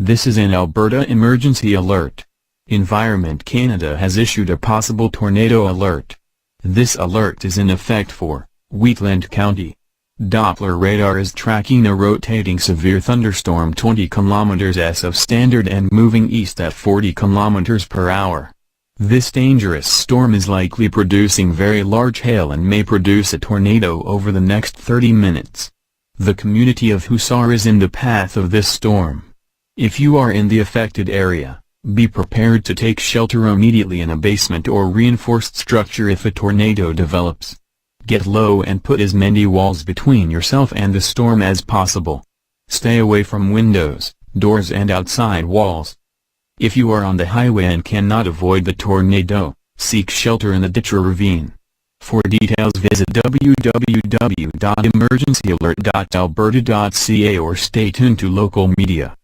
This is an Alberta emergency alert. Environment Canada has issued a possible tornado alert. This alert is in effect for Wheatland County. Doppler radar is tracking a rotating severe thunderstorm 20 km s of standard and moving east at 40 km per hour. This dangerous storm is likely producing very large hail and may produce a tornado over the next 30 minutes. The community of Hussar is in the path of this storm. If you are in the affected area, be prepared to take shelter immediately in a basement or reinforced structure if a tornado develops. Get low and put as many walls between yourself and the storm as possible. Stay away from windows, doors and outside walls. If you are on the highway and cannot avoid the tornado, seek shelter in a ditch or ravine. For details visit www.emergencyalert.alberta.ca or stay tuned to local media.